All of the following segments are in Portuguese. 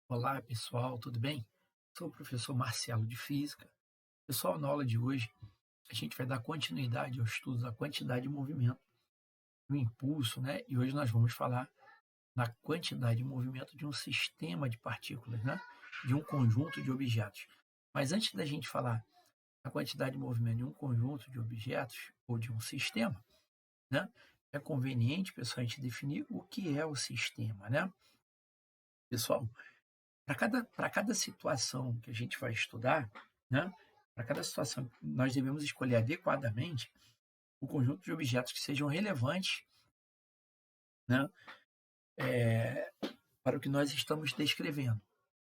Olá, pessoal, tudo bem? Sou o professor Marcelo de Física. Pessoal, na aula de hoje, a gente vai dar continuidade ao estudo da quantidade de movimento, do impulso, né? E hoje nós vamos falar na quantidade de movimento de um sistema de partículas, né? De um conjunto de objetos. Mas antes da gente falar a quantidade de movimento de um conjunto de objetos ou de um sistema, né? É conveniente, pessoal, a gente definir o que é o sistema, né? Pessoal, para cada situação que a gente vai estudar, né, para cada situação, nós devemos escolher adequadamente o conjunto de objetos que sejam relevantes, né, eh, para o que nós estamos descrevendo.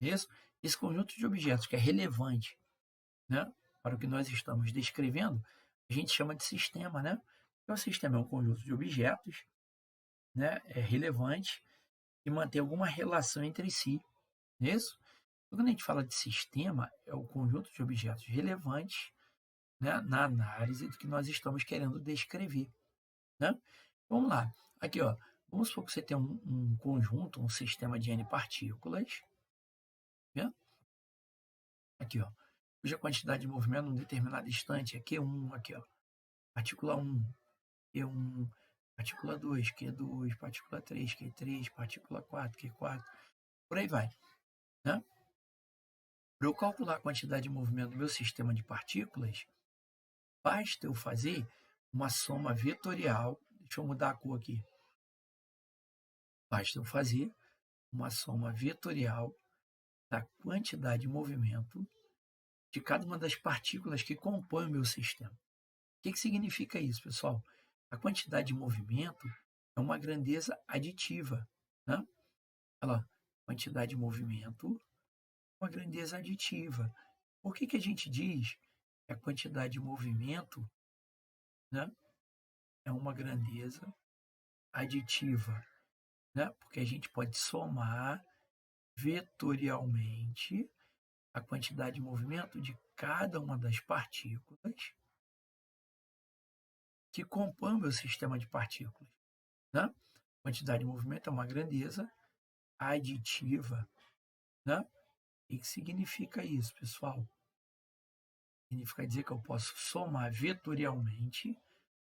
Isso? Esse conjunto de objetos que é relevante, né, para o que nós estamos descrevendo, a gente chama de sistema, né? Então, o sistema é um conjunto de objetos, né, é relevante e mantém alguma relação entre si. Isso? Quando a gente fala de sistema, é o conjunto de objetos relevantes, né, na análise do que nós estamos querendo descrever. Né? Vamos lá. Aqui, ó, vamos supor que você tem um conjunto, um sistema de N partículas, né? Aqui, ó, cuja quantidade de movimento num determinado instante é Q1, aqui, ó, partícula 1, Q1, partícula 2, Q2, partícula 3, Q3, partícula 4, Q4, por aí vai. Né? Para eu calcular a quantidade de movimento do meu sistema de partículas, basta eu fazer uma soma vetorial. Deixa eu mudar a cor aqui. Basta eu fazer uma soma vetorial da quantidade de movimento de cada uma das partículas que compõem o meu sistema. O que significa isso, pessoal? A quantidade de movimento é uma grandeza aditiva. Né? Olha lá, quantidade de movimento é uma grandeza aditiva. Por que a gente diz que a quantidade de movimento, né, é uma grandeza aditiva? Né? Porque a gente pode somar vetorialmente a quantidade de movimento de cada uma das partículas que compõem o meu sistema de partículas. Né? Quantidade de movimento é uma grandeza aditiva. Né? O que significa isso, pessoal? Significa dizer que eu posso somar vetorialmente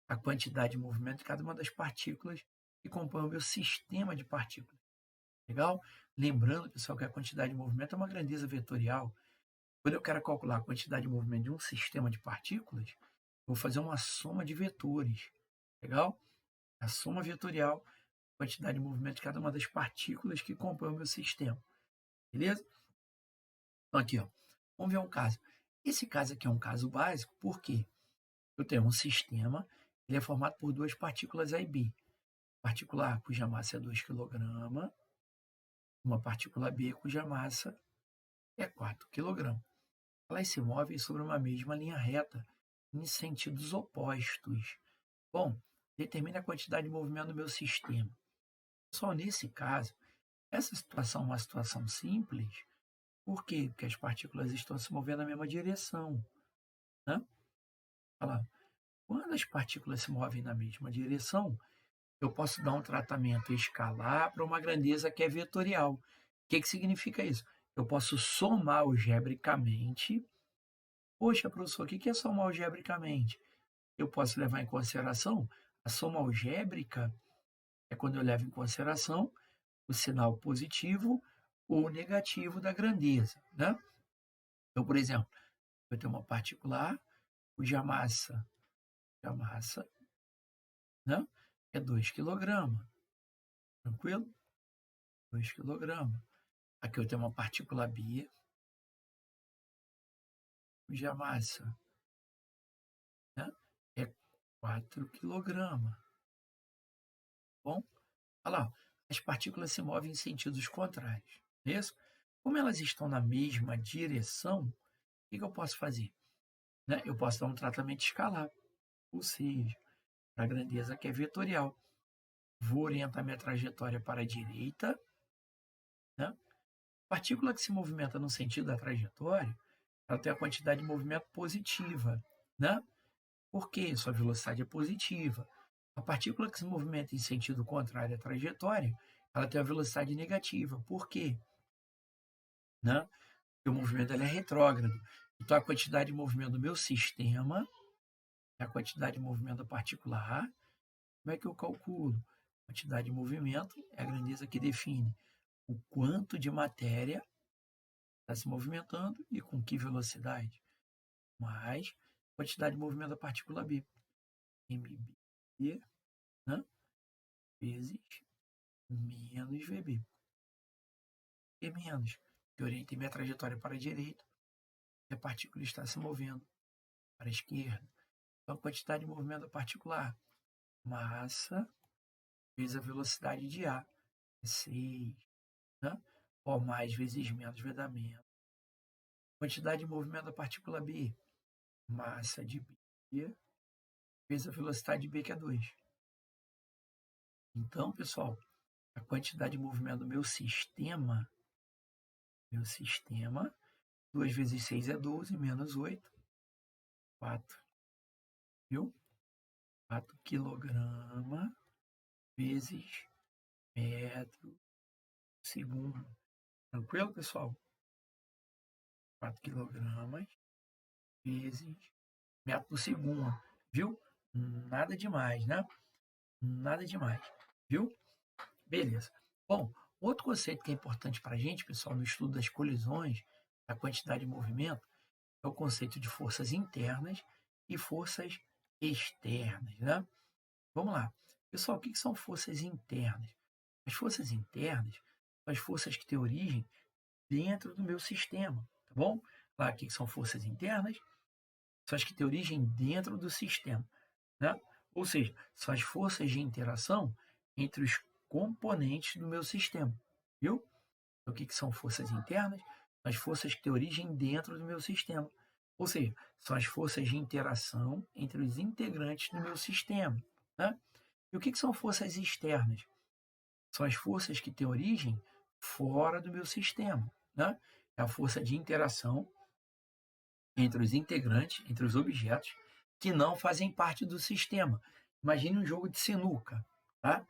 a quantidade de movimento de cada uma das partículas que compõem o meu sistema de partículas. Legal? Lembrando, pessoal, que a quantidade de movimento é uma grandeza vetorial. Quando eu quero calcular a quantidade de movimento de um sistema de partículas, eu vou fazer uma soma de vetores. Legal? A soma vetorial, quantidade de movimento de cada uma das partículas que compõem o meu sistema. Beleza? Então, aqui, ó, vamos ver um caso. Esse caso aqui é um caso básico, por quê? Eu tenho um sistema, ele é formado por duas partículas A e B. Partícula A, cuja massa é 2 kg, uma partícula B, cuja massa é 4 kg. Elas se movem sobre uma mesma linha reta, em sentidos opostos. Bom, determine a quantidade de movimento do meu sistema. Só nesse caso, essa situação é uma situação simples. Por quê? Porque as partículas estão se movendo na mesma direção. Né? Olha lá. Quando as partículas se movem na mesma direção, eu posso dar um tratamento escalar para uma grandeza que é vetorial. O que significa isso? Eu posso somar algebricamente. Poxa, professor, o que é somar algebricamente? Eu posso levar em consideração a soma algébrica, é quando eu levo em consideração o sinal positivo ou negativo da grandeza. Né? Então, por exemplo, eu tenho uma partícula A cuja massa, né, é 2 kg. Tranquilo? 2 kg. Aqui eu tenho uma partícula B cuja massa, né, é 4 kg. Bom, olha lá, as partículas se movem em sentidos contrários. Não é isso? Como elas estão na mesma direção, o que eu posso fazer? Né? Eu posso dar um tratamento escalar, ou seja, para a grandeza que é vetorial. Vou orientar minha trajetória para a direita. Né? Partícula que se movimenta no sentido da trajetória, ela tem a quantidade de movimento positiva. Né? Por quê? Sua velocidade é positiva. A partícula que se movimenta em sentido contrário à trajetória, ela tem a velocidade negativa. Por quê? né? E o movimento ele é retrógrado. Então, a quantidade de movimento do meu sistema é a quantidade de movimento da partícula A. Como é que eu calculo? A quantidade de movimento é a grandeza que define o quanto de matéria está se movimentando e com que velocidade, mais a quantidade de movimento da partícula B, mb, né? Vezes menos vb. E menos, que eu orientei minha trajetória para a direita e a partícula está se movendo para a esquerda. Então, a quantidade de movimento da partícula A, massa vezes a velocidade de A, é 6, né? O mais vezes menos vai dar menos. Quantidade de movimento da partícula B, massa de B, vezes a velocidade de B, que é 2. Então, pessoal, a quantidade de movimento do meu sistema, 2 vezes 6 é 12, menos 8, 4, viu? 4 quilograma vezes metro segundo. Tranquilo, pessoal? 4 quilogramas vezes metro por segundo, viu? Nada demais, né? Nada demais, viu? Beleza. Bom, outro conceito que é importante para a gente, pessoal, no estudo das colisões, da quantidade de movimento, é o conceito de forças internas e forças externas, né? Vamos lá. Pessoal, o que são forças internas? As forças internas são as forças que têm origem dentro do meu sistema, tá bom? Lá, o que são forças internas? São as que têm origem dentro do sistema, né? Ou seja, são as forças de interação entre os componentes do meu sistema, viu? Então, o que são forças internas? As forças que têm origem dentro do meu sistema. Ou seja, são as forças de interação entre os integrantes do meu sistema, né? E o que são forças externas? São as forças que têm origem fora do meu sistema, né? É a força de interação entre os integrantes, entre os objetos que não fazem parte do sistema. Imagine um jogo de sinuca, tá?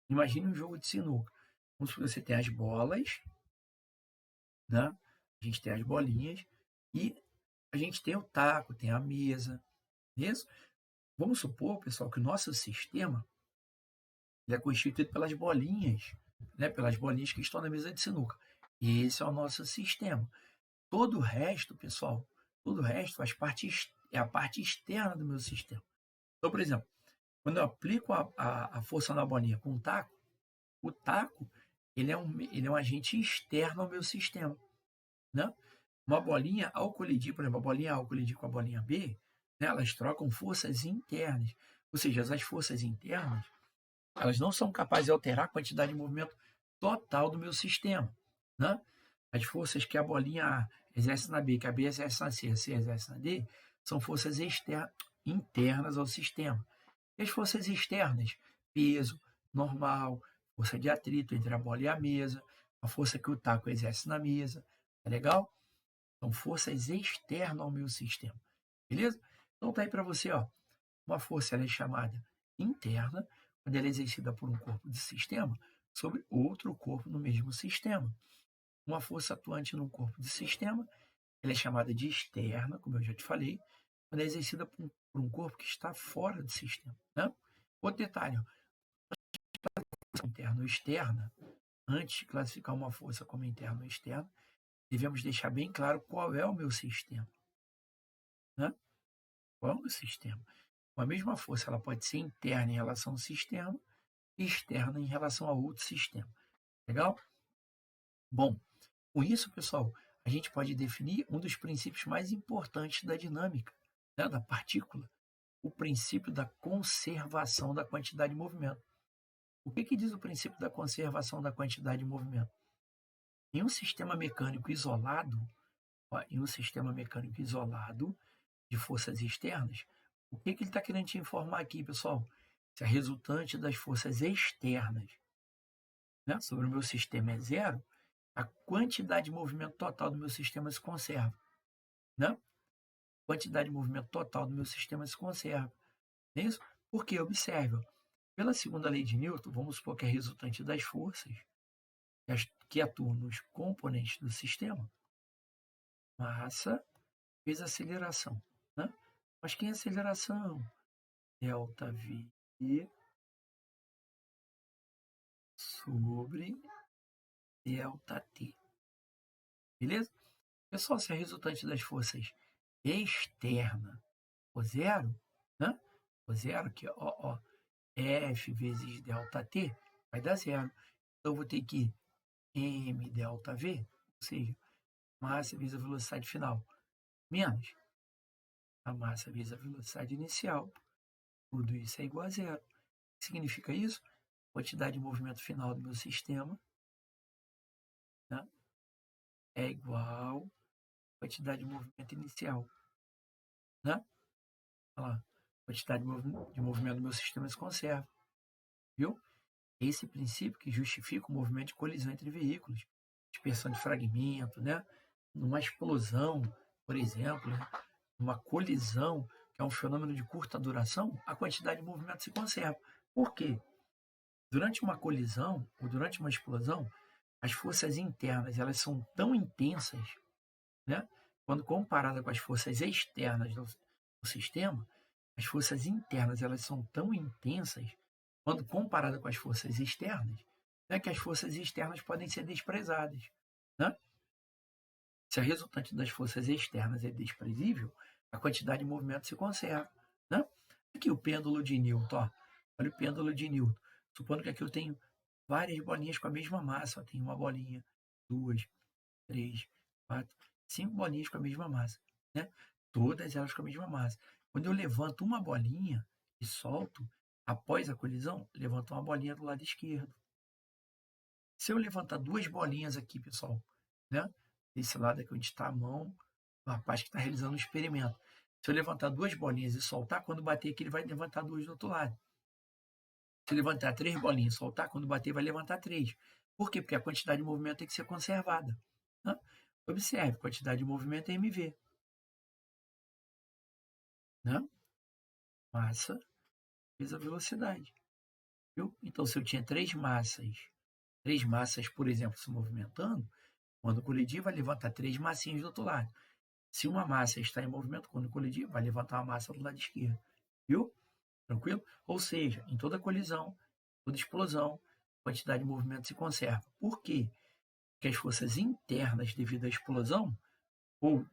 Imagine um jogo de sinuca. Como se você tem as bolas, né? A gente tem as bolinhas e a gente tem o taco, tem a mesa, isso? Vamos supor, pessoal, que o nosso sistema ele é constituído pelas bolinhas, né? Pelas bolinhas que estão na mesa de sinuca. Esse é o nosso sistema. Todo o resto, pessoal, todo o resto é a parte externa do meu sistema. Então, por exemplo, quando eu aplico a força na bolinha com o taco ele é um agente externo ao meu sistema, né? Uma bolinha, ao colidir, por exemplo, a bolinha A ao colidir com a bolinha B, né, elas trocam forças internas. Ou seja, as forças internas, elas não são capazes de alterar a quantidade de movimento total do meu sistema, né? As forças que a bolinha A exerce na B, que a B exerce na C, a C exerce na D, são forças internas ao sistema. E as forças externas, peso, normal, força de atrito entre a bola e a mesa, a força que o taco exerce na mesa, tá legal? São forças externas ao meu sistema, beleza? Então tá aí para você, ó, uma força ela é chamada interna, quando ela é exercida por um corpo de sistema sobre outro corpo no mesmo sistema. Uma força atuante num corpo de sistema, ela é chamada de externa, como eu já te falei, quando é exercida por um corpo que está fora do sistema, né? Outro detalhe, interna ou externa, antes de classificar uma força como interna ou externa, devemos deixar bem claro qual é o meu sistema, né? Qual é o meu sistema? A mesma força ela pode ser interna em relação ao sistema e externa em relação a outro sistema. Legal? Bom, com isso, pessoal, a gente pode definir um dos princípios mais importantes da dinâmica, né, da partícula, o princípio da conservação da quantidade de movimento. O que diz o princípio da conservação da quantidade de movimento? Em um sistema mecânico isolado, de forças externas, o que ele está querendo te informar aqui, pessoal? Se a resultante das forças externas, né, sobre o meu sistema é zero, a quantidade de movimento total do meu sistema se conserva, né? A quantidade de movimento total do meu sistema se conserva. Não é isso? Porque, observe, pela segunda lei de Newton, vamos supor que a resultante das forças, que atuam nos componentes do sistema, massa vezes aceleração, né? Mas quem é aceleração? ΔV sobre ΔT. Beleza? Pessoal, se a resultante das forças externa for zero, né? For zero, aqui, ó, F vezes ΔT vai dar zero. Então, eu vou ter que m ΔV, ou seja, massa vezes a velocidade final, menos a massa vezes a velocidade inicial. Tudo isso é igual a zero. O que significa isso? Quantidade de movimento final do meu sistema, né, é igual à quantidade de movimento inicial. Né? Olha lá. Quantidade de movimento do meu sistema se conserva. Viu? Esse princípio que justifica o movimento de colisão entre veículos, dispersão de fragmento, né? Numa explosão, por exemplo, né? Numa colisão, que é um fenômeno de curta duração, a quantidade de movimento se conserva. Por quê? Durante uma colisão ou durante uma explosão, as forças internas elas são tão intensas, né? Quando comparada com as forças externas do sistema, as forças internas elas são tão intensas quando comparada com as forças externas, né, que as forças externas podem ser desprezadas. Né? Se a resultante das forças externas é desprezível, a quantidade de movimento se conserva. Né? Aqui o pêndulo de Newton. Ó. Olha o pêndulo de Newton. Supondo que aqui eu tenho várias bolinhas com a mesma massa. Ó. Tem uma bolinha, 2, 3, 4, 5 bolinhas com a mesma massa. Né? Todas elas com a mesma massa. Quando eu levanto uma bolinha e solto, após a colisão, levanto uma bolinha do lado esquerdo. Se eu levantar duas bolinhas aqui, pessoal, né? Desse lado aqui onde está a mão do rapaz que está realizando o experimento. Se eu levantar duas bolinhas e soltar, quando bater aqui, ele vai levantar duas do outro lado. Se eu levantar três bolinhas e soltar, quando bater, vai levantar três. Por quê? Porque a quantidade de movimento tem que ser conservada. Né? Observe, quantidade de movimento é mv. Né? Massa vezes a velocidade. Viu? Então, se eu tinha três massas, por exemplo, se movimentando, quando colidir, vai levantar três massinhas do outro lado. Se uma massa está em movimento, quando colidir, vai levantar uma massa do lado esquerdo. Viu? Tranquilo? Ou seja, em toda colisão, toda explosão, a quantidade de movimento se conserva. Por quê? Porque as forças internas devido à explosão ou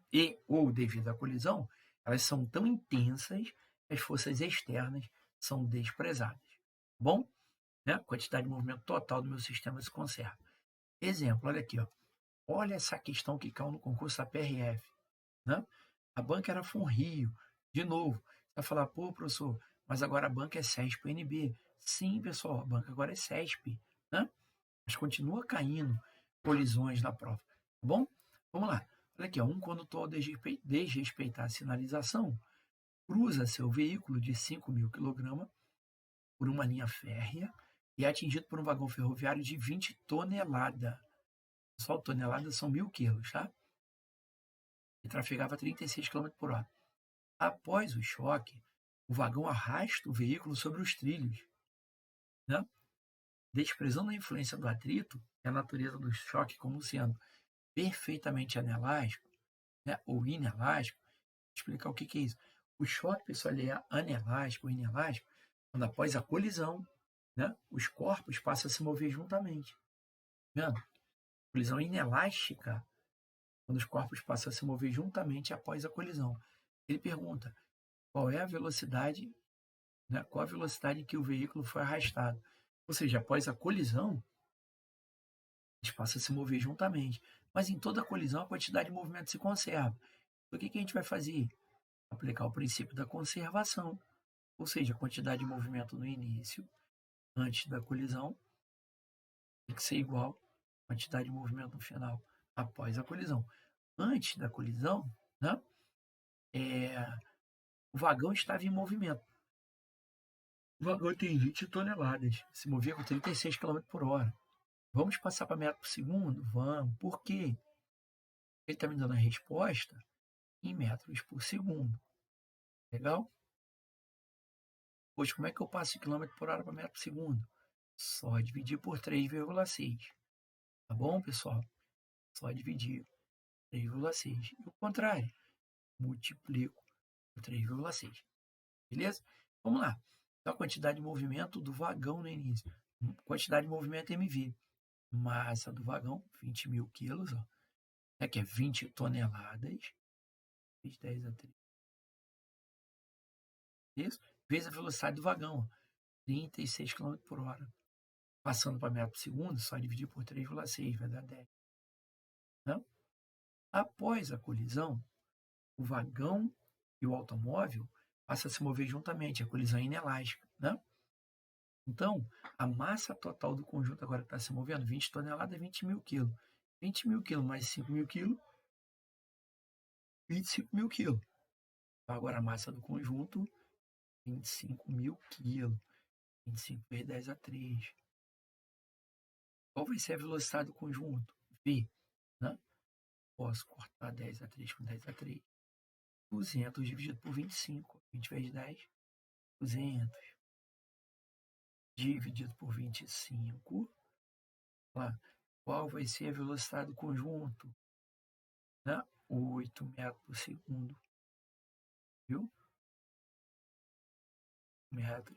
devido à colisão, elas são tão intensas que as forças externas são desprezadas. Bom? Né? A quantidade de movimento total do meu sistema se conserva. Exemplo, olha aqui. Ó. Olha essa questão que caiu no concurso da PRF. Né? A banca era FUNRIO. De novo, você vai falar, pô, professor, mas agora a banca é CESP-NB. Sim, pessoal, a banca agora é CESP. Né? Mas continua caindo colisões na prova. Tá bom? Vamos lá. Olha aqui, ó, um condutor ao desrespeitar a sinalização cruza seu veículo de 5.000 kg por uma linha férrea e é atingido por um vagão ferroviário de 20 toneladas. Só toneladas são 1.000 quilos, tá? E trafegava 36 km por hora. Após o choque, o vagão arrasta o veículo sobre os trilhos, né? Desprezando a influência do atrito e a natureza do choque como sendo perfeitamente anelástico, né? Ou inelástico. Vou explicar o que é isso. O choque, pessoal, ele é anelástico ou inelástico quando após a colisão, né? Os corpos passam a se mover juntamente. Vendo? Colisão inelástica quando os corpos passam a se mover juntamente após a colisão. Ele pergunta qual é a velocidade, né, qual a velocidade em que o veículo foi arrastado. Ou seja, após a colisão, eles passam a se mover juntamente. Mas em toda colisão, a quantidade de movimento se conserva. Então, o que a gente vai fazer? Aplicar o princípio da conservação. Ou seja, a quantidade de movimento no início, antes da colisão, tem que ser igual à quantidade de movimento no final, após a colisão. Antes da colisão, né, o vagão estava em movimento. O vagão tem 20 toneladas, se movia com 36 km por hora. Vamos passar para metro por segundo? Vamos. Por quê? Ele está me dando a resposta em metros por segundo. Legal? Pois como é que eu passo de quilômetro por hora para metro por segundo? Só dividir por 3,6. Tá bom, pessoal? Só dividir 3,6. E o contrário, multiplico por 3,6. Beleza? Vamos lá. Então, a quantidade de movimento do vagão no início. Quantidade de movimento MV. Massa do vagão, 20 mil quilos, ó, né, que é 20 toneladas. 10 a 3. Isso? Vezes a velocidade do vagão, ó, 36 km por hora. Passando para metro por segundo, só dividir por 3,6 vai dar 10. Né? Após a colisão, o vagão e o automóvel passam a se mover juntamente, a colisão é inelástica. Né? Então, a massa total do conjunto agora que está se movendo, 20 toneladas, 20 mil quilos. 20 mil quilos mais 5 mil quilos, 25 mil quilos. Então, agora a massa do conjunto, 25 mil quilos. 25 vezes 10 a 3. Qual vai ser a velocidade do conjunto? V. Né? Posso cortar 10 a 3 com 10 a 3. 200 dividido por 25. 20 vezes 10, 200. Dividido por 25. Lá. Qual vai ser a velocidade do conjunto? Né? 8 metros por segundo. Viu? Metros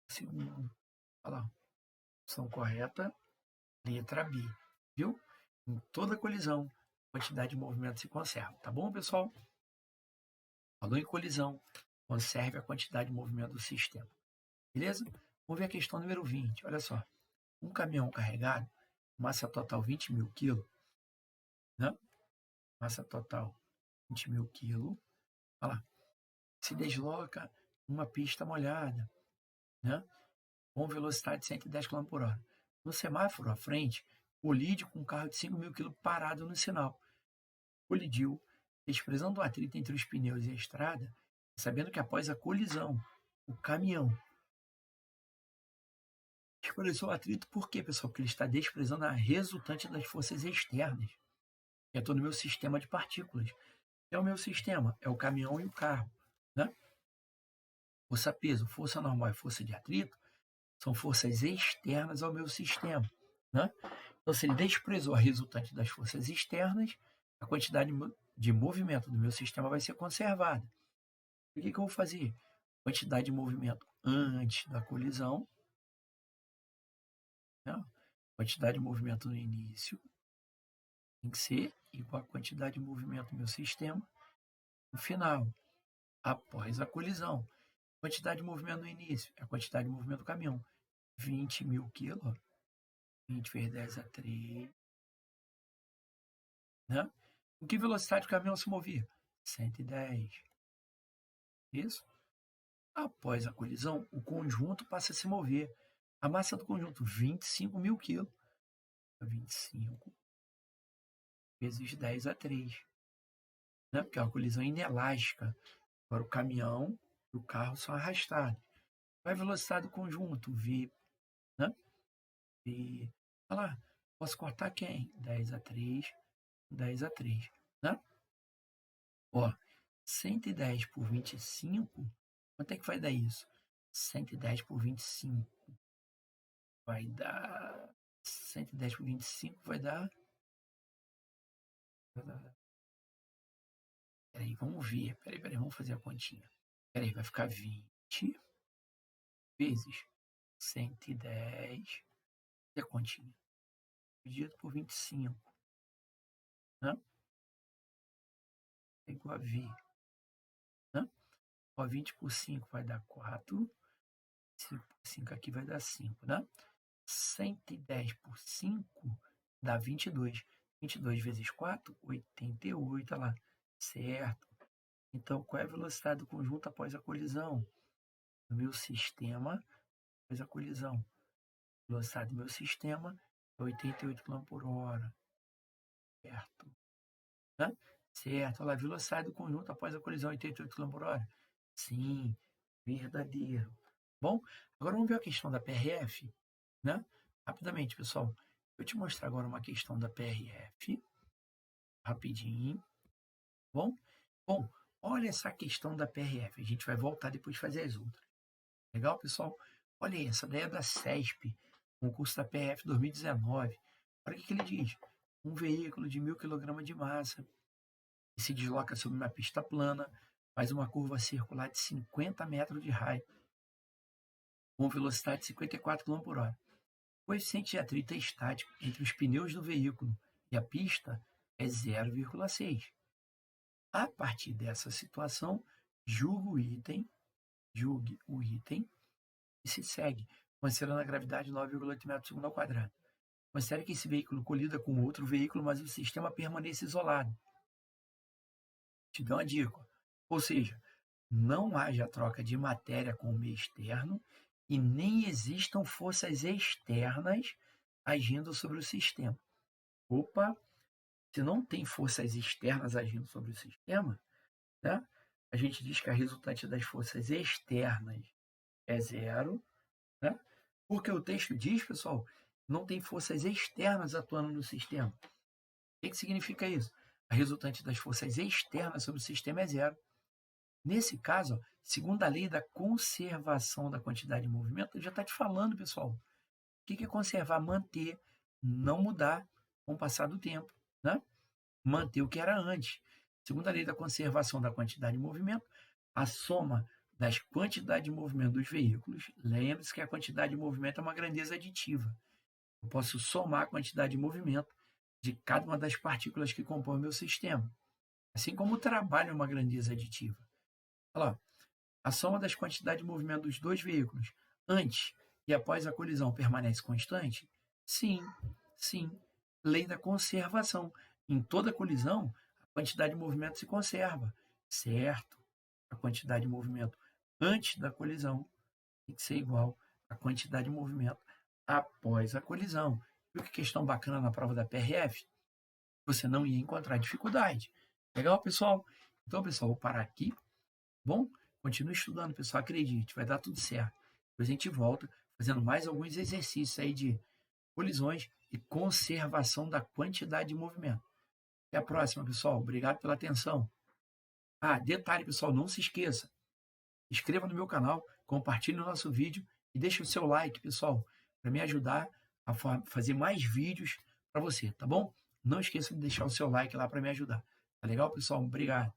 por segundo. Olha lá. Opção correta, letra B. Viu? Em toda colisão, a quantidade de movimento se conserva. Tá bom, pessoal? Falou em colisão, conserve a quantidade de movimento do sistema. Beleza? Vamos ver a questão número 20. Olha só. Um caminhão carregado, massa total 20 mil quilos, né? Massa total 20 mil quilos. Olha lá. Se desloca numa pista molhada, né? Com velocidade de 110 km por hora. No semáforo à frente, colide com um carro de 5 mil quilos parado no sinal. Colidiu, desprezando o atrito entre os pneus e a estrada, sabendo que após a colisão, o caminhão desprezou o atrito. Por quê, pessoal? Porque ele está desprezando a resultante das forças externas, que é todo o meu sistema de partículas. É o meu sistema, é o caminhão e o carro. Né? Força-peso, força normal e força de atrito são forças externas ao meu sistema. Né? Então, se ele desprezou a resultante das forças externas, a quantidade de movimento do meu sistema vai ser conservada. O que eu vou fazer? Quantidade de movimento antes da colisão, né? Quantidade de movimento no início tem que ser igual à quantidade de movimento do meu sistema no final, após a colisão. Quantidade de movimento no início é a quantidade de movimento do caminhão. 20 mil quilos, 20 vezes 10 a 3. Né? Com que velocidade o caminhão se movia? 110. Isso? Após a colisão, o conjunto passa a se mover. A massa do conjunto, 25 mil quilos. 25 vezes 10 a 3. Né? Porque é uma colisão inelástica. Agora o caminhão e o carro são arrastados. Qual é a velocidade do conjunto? V. Né? V. Olha lá. Posso cortar quem? 10 a 3, 10 a 3. Né? Ó, 110 por 25, quanto é que vai dar isso? 110 por 25 vai dar... 110 por 25 vai dar... Peraí, vamos ver. Peraí, vamos fazer a continha. Peraí, vai ficar 20 vezes 110. E a continha? Dividido por 25. Né? É igual a V. Né? Ó, 20 por 5 vai dar 4. 5 por 5 aqui vai dar 5, né? 110 por 5 dá 22. 22 vezes 4, 88. Olha lá. Certo. Então, qual é a velocidade do conjunto após a colisão? Do meu sistema após a colisão. A velocidade do meu sistema é 88 km por hora. Certo. Né? Certo. Olha lá, a velocidade do conjunto após a colisão, 88 km por hora. Sim, verdadeiro. Bom, agora vamos ver a questão da PRF. Né? Rapidamente, pessoal. Vou te mostrar agora uma questão da PRF. Rapidinho. Bom, olha essa questão da PRF. A gente vai voltar depois de fazer as outras. Legal, pessoal? Olha aí, essa daí é da CESP, concurso da PRF 2019. Olha o que ele diz. Um veículo de 1.000 kg de massa e se desloca sobre uma pista plana, faz uma curva circular de 50 metros de raio, com velocidade de 54 km por hora. O coeficiente de atrito estático entre os pneus do veículo e a pista é 0,6. A partir dessa situação, julgue o item e se segue, considerando a gravidade de 9,8 metros por segundo ao quadrado. Considere que esse veículo colida com outro veículo, mas o sistema permaneça isolado. Te dou uma dica. Ou seja, não haja troca de matéria com o meio externo e nem existam forças externas agindo sobre o sistema. Opa, se não tem forças externas agindo sobre o sistema, né, a gente diz que a resultante das forças externas é zero, né? Porque o texto diz, pessoal, não tem forças externas atuando no sistema. O que significa isso? A resultante das forças externas sobre o sistema é zero. Nesse caso, segundo a lei da conservação da quantidade de movimento, eu já está te falando, pessoal. O que é conservar? Manter, não mudar com o passar do tempo, né? Manter o que era antes. Segundo a lei da conservação da quantidade de movimento, a soma das quantidades de movimento dos veículos, lembre-se que a quantidade de movimento é uma grandeza aditiva. Eu posso somar a quantidade de movimento de cada uma das partículas que compõem o meu sistema. Assim como o trabalho é uma grandeza aditiva. Olha lá, a soma das quantidades de movimento dos dois veículos antes e após a colisão permanece constante? Sim, sim. Lei da conservação. Em toda colisão, a quantidade de movimento se conserva, certo? A quantidade de movimento antes da colisão tem que ser igual à quantidade de movimento após a colisão. Viu que questão bacana na prova da PRF? Você não ia encontrar dificuldade. Legal, pessoal? Então, pessoal, vou parar aqui. Bom, continue estudando, pessoal. Acredite, vai dar tudo certo. Depois a gente volta fazendo mais alguns exercícios aí de colisões e conservação da quantidade de movimento. Até a próxima, pessoal. Obrigado pela atenção. Ah, detalhe, pessoal, não se esqueça. Inscreva no meu canal, compartilhe o nosso vídeo e deixe o seu like, pessoal, para me ajudar a fazer mais vídeos para você, tá bom? Não esqueça de deixar o seu like lá para me ajudar. Tá legal, pessoal? Obrigado.